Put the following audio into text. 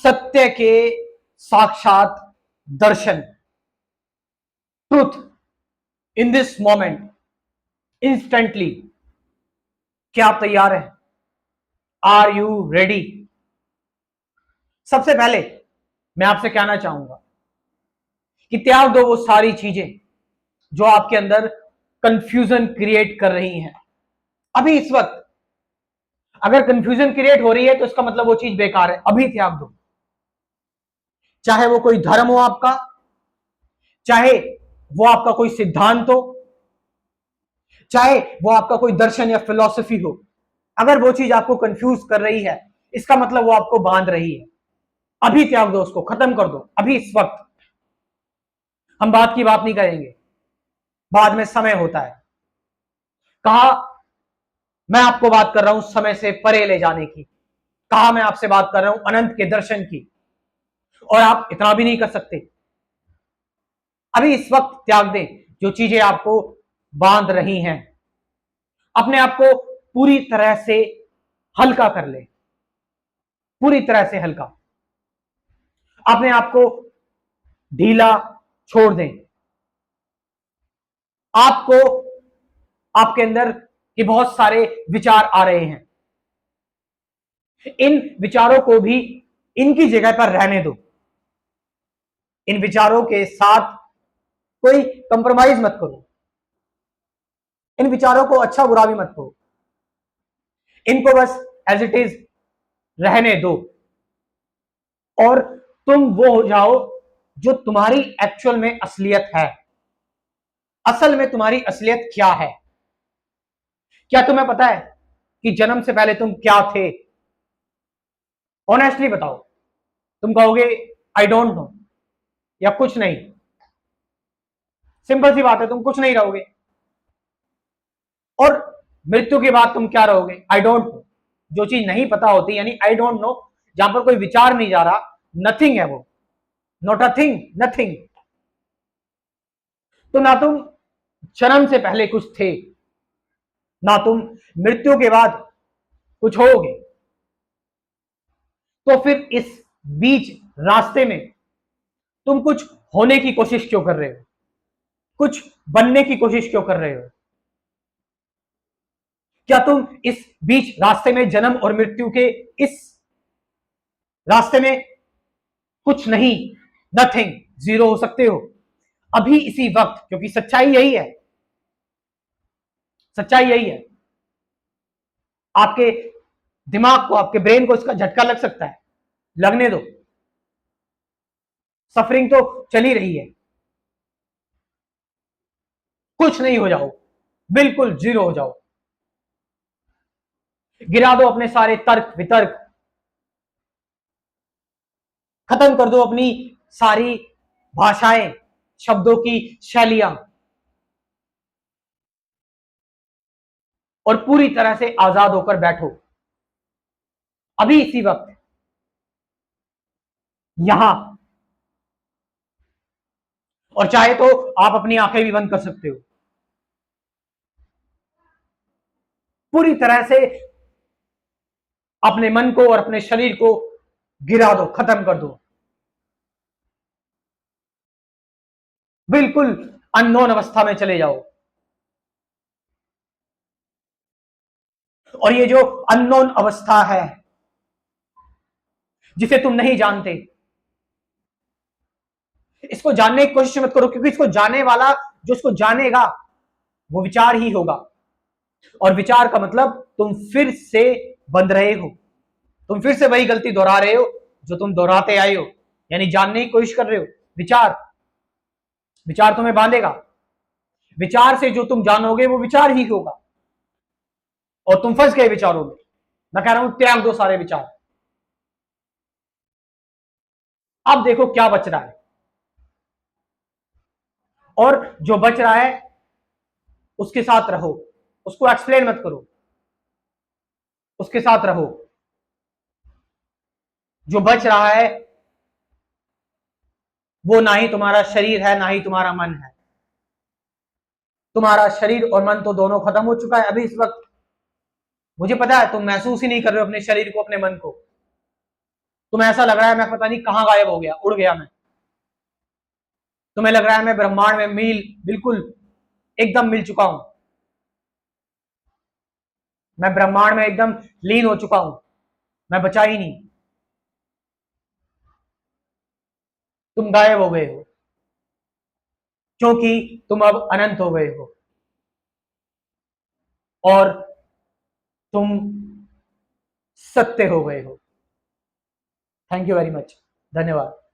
सत्य के साक्षात दर्शन, truth in this moment, instantly. क्या आप तैयार हैं? Are you ready? सबसे पहले मैं आपसे कहना चाहूंगा कि त्याग दो वो सारी चीजें जो आपके अंदर कंफ्यूजन क्रिएट कर रही हैं। अभी इस वक्त अगर कंफ्यूजन क्रिएट हो रही है तो इसका मतलब वो चीज बेकार है। अभी त्याग दो। चाहे वो कोई धर्म हो आपका, चाहे वो आपका कोई सिद्धांत हो, चाहे वो आपका कोई दर्शन या फिलॉसफी हो, अगर वो चीज आपको कंफ्यूज कर रही है, इसका मतलब वो आपको बांध रही है। अभी त्याग दो, उसको खत्म कर दो। अभी इस वक्त हम बात की बात नहीं करेंगे, बाद में समय होता है। कहा मैं आपको बात कर रहा हूं समय से परे ले जाने की, कहा मैं आपसे बात कर रहा हूं अनंत के दर्शन की, और आप इतना भी नहीं कर सकते। अभी इस वक्त त्याग दें जो चीजें आपको बांध रही हैं। अपने आप को पूरी तरह से हल्का कर ले, पूरी तरह से हल्का। अपने आप को ढीला छोड़ दें। आपको आपके अंदर ये बहुत सारे विचार आ रहे हैं, इन विचारों को भी इनकी जगह पर रहने दो। इन विचारों के साथ कोई कंप्रोमाइज मत करो। इन विचारों को अच्छा बुरा भी मत करो, इनको बस एज इट इज रहने दो और तुम वो हो जाओ जो तुम्हारी एक्चुअल में असलियत है। असल में तुम्हारी असलियत क्या है? क्या तुम्हें पता है कि जन्म से पहले तुम क्या थे? ऑनेस्टली बताओ। तुम कहोगे आई डोंट नो या कुछ नहीं। सिंपल सी बात है, तुम कुछ नहीं रहोगे। और मृत्यु के बाद तुम क्या रहोगे? I don't know. जो चीज नहीं पता होती, यानी आई डोंट नो, जहां पर कोई विचार नहीं जा रहा, नथिंग है वो। Not a thing, nothing. तो ना तुम जन्म से पहले कुछ थे, ना तुम मृत्यु के बाद कुछ होगे। तो फिर इस बीच रास्ते में तुम कुछ होने की कोशिश क्यों कर रहे हो? कुछ बनने की कोशिश क्यों कर रहे हो? क्या तुम इस बीच रास्ते में जन्म और मृत्यु के इस रास्ते में कुछ नहीं, नथिंग, जीरो हो सकते हो अभी इसी वक्त? क्योंकि सच्चाई यही है, सच्चाई यही है। आपके दिमाग को, आपके ब्रेन को इसका झटका लग सकता है, लगने दो। सफरिंग तो चल ही रही है। कुछ नहीं हो जाओ, बिल्कुल जीरो हो जाओ। गिरा दो अपने सारे तर्क वितर्क, खत्म कर दो अपनी सारी भाषाएं, शब्दों की शैलियां, और पूरी तरह से आजाद होकर बैठो अभी इसी वक्त यहां। और चाहे तो आप अपनी आंखें भी बंद कर सकते हो। पूरी तरह से अपने मन को और अपने शरीर को गिरा दो, खत्म कर दो। बिल्कुल अननोन अवस्था में चले जाओ। और ये जो अननोन अवस्था है, जिसे तुम नहीं जानते, इसको जानने की कोशिश मत करो, क्योंकि इसको जानने वाला, जो इसको जानेगा, वो विचार ही होगा। और विचार का मतलब तुम फिर से बंध रहे हो, तुम फिर से वही गलती दोहरा रहे हो जो तुम दोहराते आए हो, यानी जानने की कोशिश कर रहे हो। विचार, विचार तुम्हें बांधेगा। विचार से जो तुम जानोगे वो विचार ही होगा, और तुम फंस गए विचारों में। मैं कह रहा हूं त्याग दो सारे विचार। अब देखो क्या बच रहा है, और जो बच रहा है उसके साथ रहो, उसको एक्सप्लेन मत करो, उसके साथ रहो। जो बच रहा है वो ना ही तुम्हारा शरीर है, ना ही तुम्हारा मन है। तुम्हारा शरीर और मन तो दोनों खत्म हो चुका है अभी इस वक्त। मुझे पता है तुम महसूस ही नहीं कर रहे हो अपने शरीर को, अपने मन को। तुम्हें ऐसा लग रहा है मैं पता नहीं कहां गायब हो गया, उड़ गया मैं। तुम्हें लग रहा है मैं ब्रह्मांड में बिल्कुल एकदम मिल चुका हूं, मैं ब्रह्मांड में एकदम लीन हो चुका हूं, मैं बचा ही नहीं। तुम गायब हो गए हो क्योंकि तुम अब अनंत हो गए हो और तुम सत्य हो गए हो। थैंक यू वेरी मच, धन्यवाद।